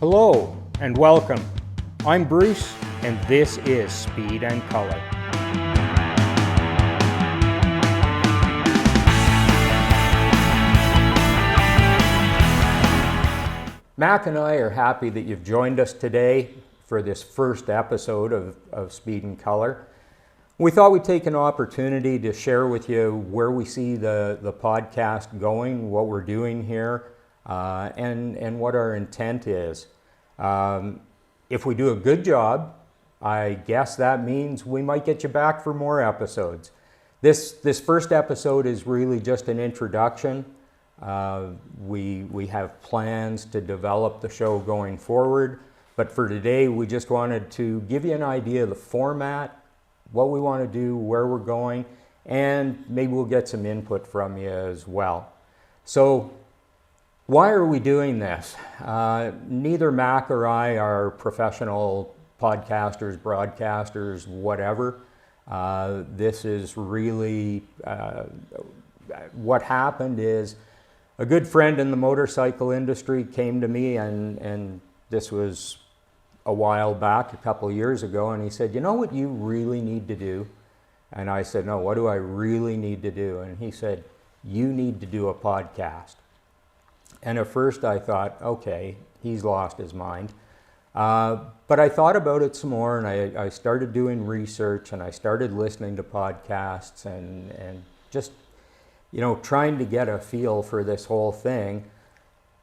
Hello and welcome. I'm Bruce and this is Speed and Color. Mac and I are happy that you've joined us today for this first episode of Speed and Color. We thought we'd take an opportunity to share with you where we see the podcast going, what we're doing here, and what our intent is. If we do a good job, I guess that means we might get you back for more episodes. This first episode is really just an introduction. We have plans to develop the show going forward, but for today we just wanted to give you an idea of the format, what we want to do, where we're going, and maybe we'll get some input from you as well. So why are we doing this? Neither Mac or I are professional podcasters, broadcasters, whatever. This is really, what happened is a good friend in the motorcycle industry came to me, and this was a while back, a couple of years ago, and he said, you know what you really need to do? And I said, no, what do I really need to do? And he said, you need to do a podcast. And at first I thought, okay, he's lost his mind. But I thought about it some more, and I started doing research, and I started listening to podcasts and just, you know, trying to get a feel for this whole thing.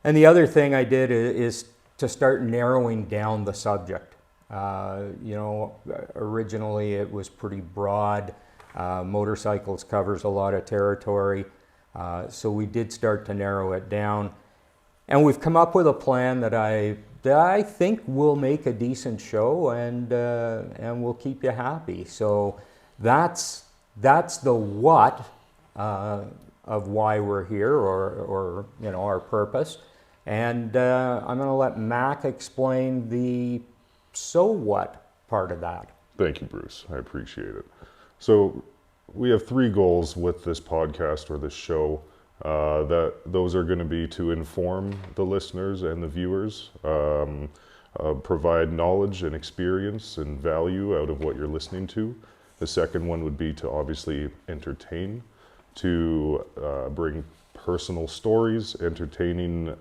And the other thing I did is to start narrowing down the subject. Originally it was pretty broad. Motorcycles covers a lot of territory. So we did start to narrow it down. And we've come up with a plan that I think will make a decent show and will keep you happy. So that's the what of why we're here, or you know, our purpose. And I'm going to let Mac explain the so what part of that. Thank you, Bruce. I appreciate it. So we have three goals with this podcast or this show. Those are going to be to inform the listeners and the viewers, provide knowledge and experience and value out of what you're listening to. The second one would be to obviously entertain, to bring personal stories, entertaining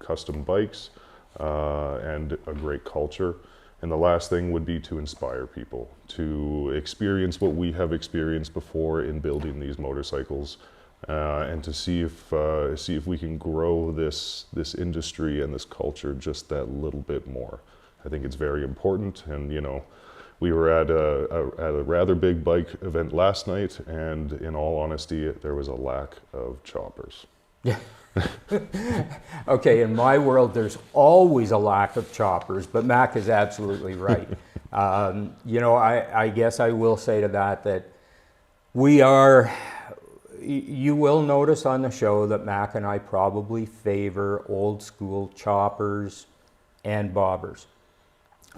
custom bikes, and a great culture. And the last thing would be to inspire people to experience what we have experienced before in building these motorcycles, and to see if we can grow this industry and this culture just that little bit more. I think it's very important. And you know, we were at a rather big bike event last night, and in all honesty, there was a lack of choppers. Yeah. Okay, in my world, there's always a lack of choppers, but Mac is absolutely right. I guess I will say to that you will notice on the show that Mac and I probably favor old school choppers and bobbers.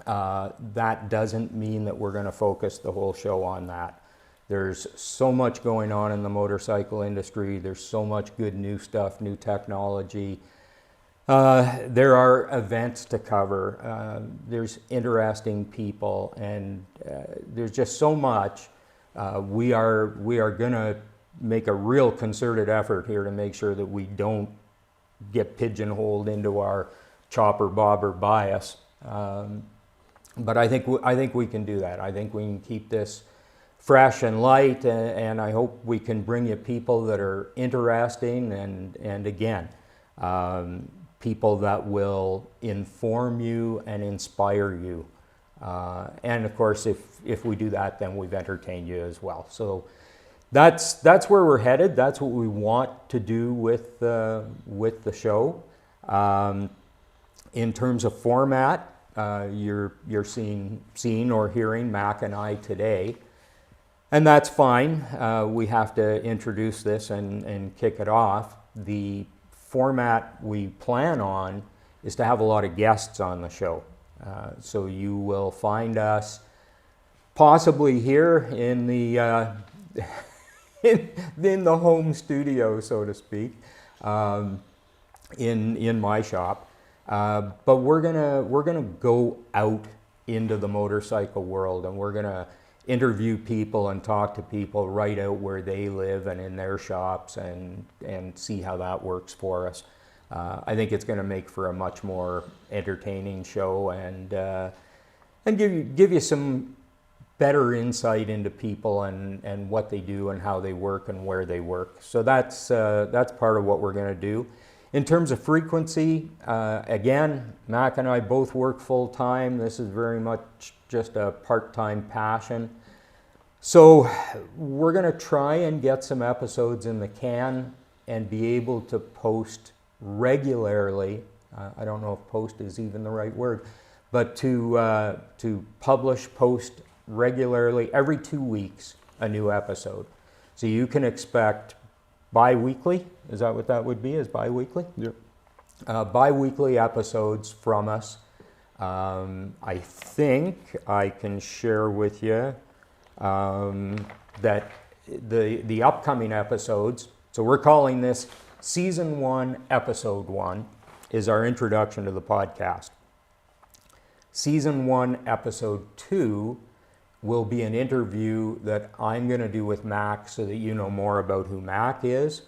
That doesn't mean that we're going to focus the whole show on that. There's so much going on in the motorcycle industry. There's so much good new stuff, new technology. There are events to cover. There's interesting people, and there's just so much. We are going to make a real concerted effort here to make sure that we don't get pigeonholed into our chopper bobber bias. But I think we can do that. I think we can keep this fresh and light, and I hope we can bring you people that are interesting and again, people that will inform you and inspire you. And of course, if we do that, then we've entertained you as well. So that's where we're headed. That's what we want to do with the show. In terms of format, you're seeing or hearing Mac and I today. And that's fine. We have to introduce this and kick it off. The format we plan on is to have a lot of guests on the show. So you will find us possibly here in the in the home studio, so to speak, in my shop. But we're gonna go out into the motorcycle world, and we're gonna interview people and talk to people right out where they live and in their shops, and see how that works for us. I think it's going to make for a much more entertaining show, and give you some better insight into people and what they do and how they work and where they work. So that's part of what we're going to do. In terms of frequency, again, Mac and I both work full time. This is very much just a part-time passion. So we're going to try and get some episodes in the can and be able to post regularly. I don't know if post is even the right word, but to post regularly every 2 weeks a new episode. So you can expect bi-weekly. Is that what that would be? Is bi-weekly? Yeah. Bi-weekly episodes from us. I think I can share with you that the upcoming episodes, so we're calling this Season 1, Episode 1, is our introduction to the podcast. Season 1, Episode 2 will be an interview that I'm going to do with Mac so that you know more about who Mac is.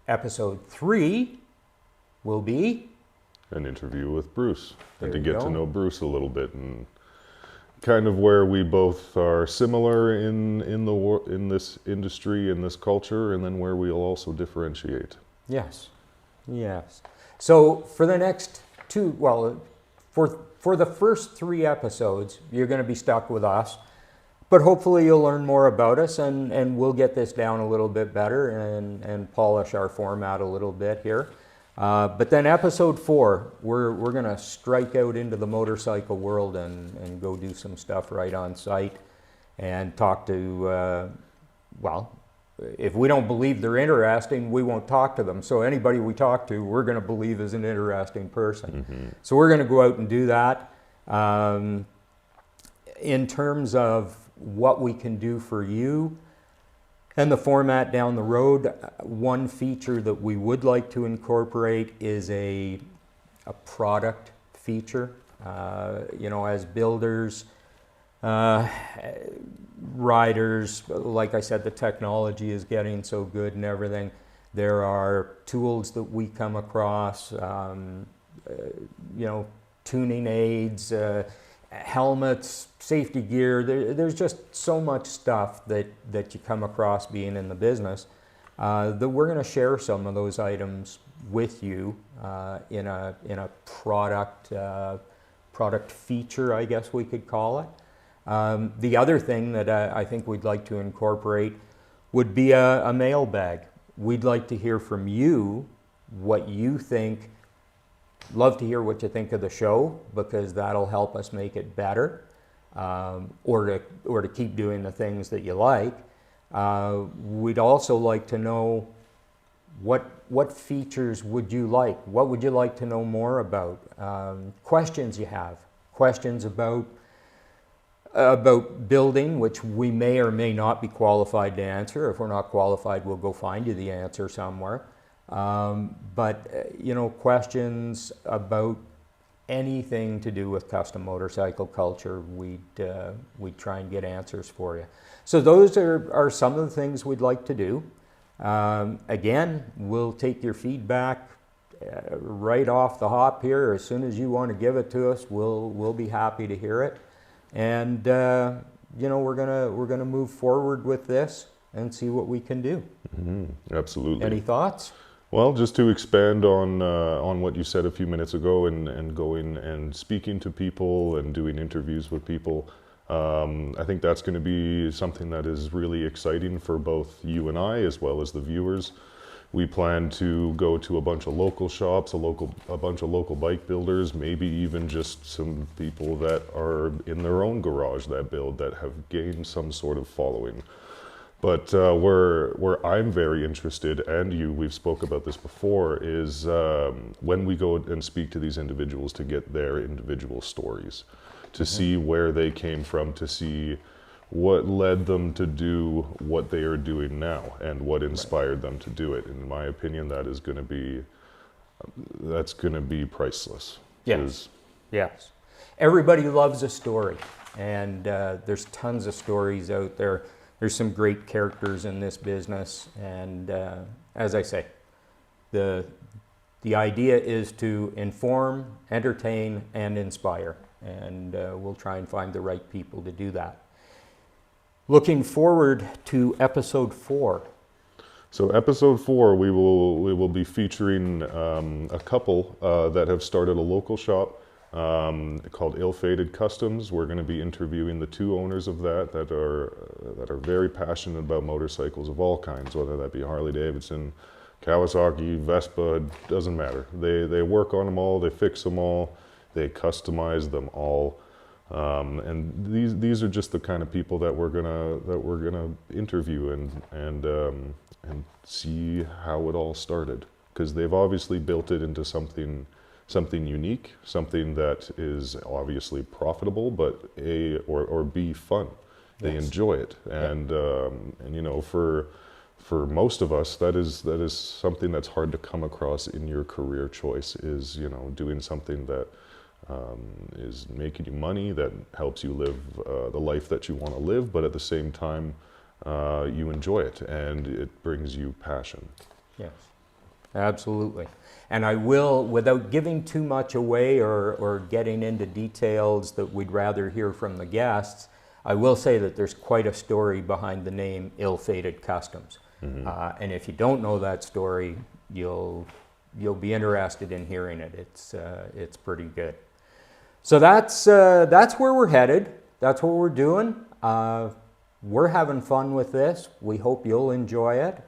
Episode 3 will be an interview with Bruce, and to There you get to go. know Bruce a little bit, and kind of where we both are similar in this industry, in this culture, and then where we'll also differentiate. Yes. So for the next for the first 3 episodes, you're going to be stuck with us, but hopefully you'll learn more about us, and we'll get this down a little bit better and polish our format a little bit here. But then episode 4, we're going to strike out into the motorcycle world and go do some stuff right on site and talk to, if we don't believe they're interesting, we won't talk to them. So anybody we talk to, we're going to believe is an interesting person. Mm-hmm. So we're going to go out and do that. In terms of what we can do for you and the format down the road, one feature that we would like to incorporate is a product feature. As builders, riders, like I said, the technology is getting so good and everything. There are tools that we come across, tuning aids, helmets, safety gear. There's just so much stuff that you come across being in the business that we're going to share some of those items with you in a product feature, I guess we could call it. The other thing that I think we'd like to incorporate would be a mailbag. We'd like to hear from you what you think. Love to hear what you think of the show, because that'll help us make it better, or to keep doing the things that you like. We'd also like to know what features would you like? What would you like to know more about? Questions you have. Questions about building, which we may or may not be qualified to answer. If we're not qualified, we'll go find you the answer somewhere. Questions about anything to do with custom motorcycle culture, we'd try and get answers for you. So those are some of the things we'd like to do. Again, we'll take your feedback right off the hop here. As soon as you want to give it to us, we'll be happy to hear it. And we're gonna move forward with this and see what we can do. Mm-hmm. Absolutely. Any thoughts? Well, just to expand on what you said a few minutes ago, and going and speaking to people and doing interviews with people, I think that's going to be something that is really exciting for both you and I, as well as the viewers. We plan to go to a bunch of local shops, a bunch of local bike builders, maybe even just some people that are in their own garage that build, that have gained some sort of following. But where I'm very interested, and we've spoke about this before, is when we go and speak to these individuals, to get their individual stories, to see where they came from, to see what led them to do what they are doing now, and what inspired them to do it. In my opinion, that is going to be that's going to be priceless. Yes. 'Cause Yes. Everybody loves a story, and there's tons of stories out there. There's some great characters in this business, and as I say, the idea is to inform, entertain, and inspire, and we'll try and find the right people to do that. Looking forward to episode 4. So episode 4, we will be featuring a couple that have started a local shop called Ill-Fated Customs. We're going to be interviewing the 2 owners of that are very passionate about motorcycles of all kinds, whether that be Harley Davidson, Kawasaki, Vespa, doesn't matter. They work on them all, they fix them all, they customize them all. And these are just the kind of people that we're gonna interview and see how it all started, because they've obviously built it into something unique, something that is obviously profitable, but or B, fun. They Yes. enjoy it, and you know, for most of us, that is something that's hard to come across in your career choice, is, you know, doing something that is making you money, that helps you live the life that you want to live, but at the same time, you enjoy it and it brings you passion. Yes, absolutely. And I will, without giving too much away or getting into details that we'd rather hear from the guests, I will say that there's quite a story behind the name Ill-Fated Customs. Mm-hmm. And if you don't know that story, you'll be interested in hearing it. It's pretty good. So that's where we're headed. That's what we're doing. We're having fun with this. We hope you'll enjoy it.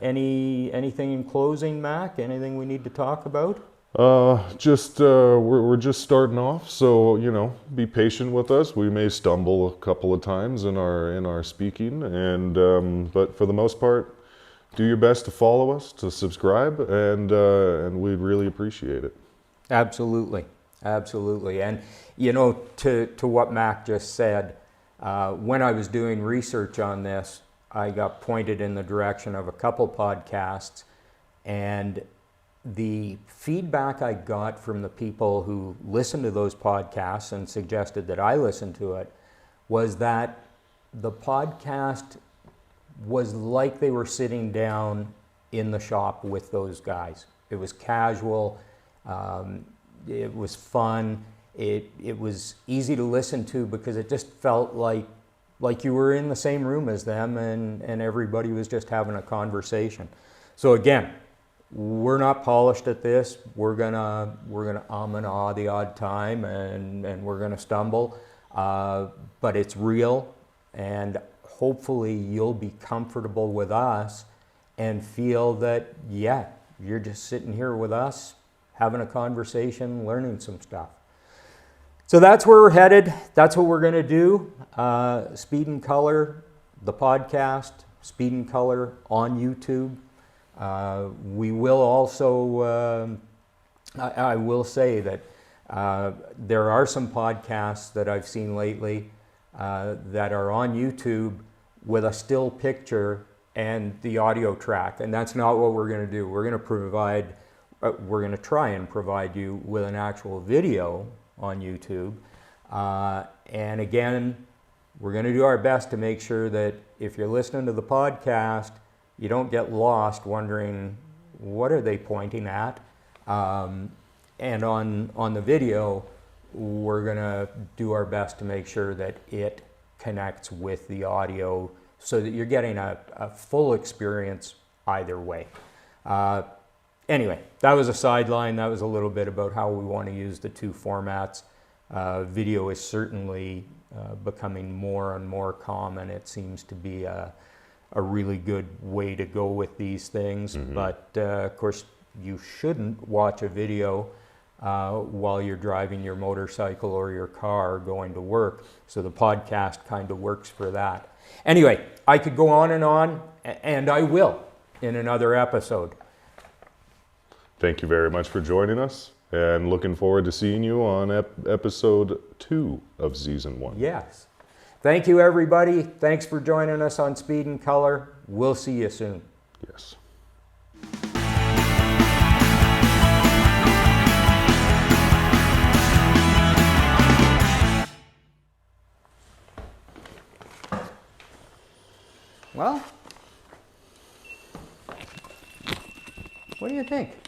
Anything in closing, Mac? Anything we need to talk about? We're just starting off, so, you know, be patient with us. We may stumble a couple of times in our speaking, and but for the most part, do your best to follow us, to subscribe, and we'd really appreciate it. Absolutely, absolutely. And you know, to what Mac just said, when I was doing research on this, I got pointed in the direction of a couple podcasts, and the feedback I got from the people who listened to those podcasts and suggested that I listen to it was that the podcast was like they were sitting down in the shop with those guys. It was casual, it was fun, it was easy to listen to because it just felt like you were in the same room as them, and everybody was just having a conversation. So again, we're not polished at this. We're gonna and ah the odd time, and we're gonna stumble, but it's real, and hopefully you'll be comfortable with us and feel that, yeah, you're just sitting here with us, having a conversation, learning some stuff. So that's where we're headed. That's what we're gonna do. Speed Kolor, the podcast, Speed Kolor on YouTube. We will also, I will say that there are some podcasts that I've seen lately that are on YouTube with a still picture and the audio track, and that's not what we're going to do. We're going to try and provide you with an actual video on YouTube, and again, we're going to do our best to make sure that if you're listening to the podcast, you don't get lost wondering, what are they pointing at? And on the video, we're gonna do our best to make sure that it connects with the audio so that you're getting a full experience either way. Anyway, that was a sideline. That was a little bit about how we want to use the 2 formats. Video is certainly becoming more and more common. It seems to be a really good way to go with these things. Mm-hmm. But of course, you shouldn't watch a video while you're driving your motorcycle or your car going to work. So the podcast kind of works for that. Anyway, I could go on, and I will in another episode. Thank you very much for joining us, and looking forward to seeing you on episode 2 of season 1. Yes. Thank you, everybody. Thanks for joining us on Speed Kolor. We'll see you soon. Yes. Well, what do you think?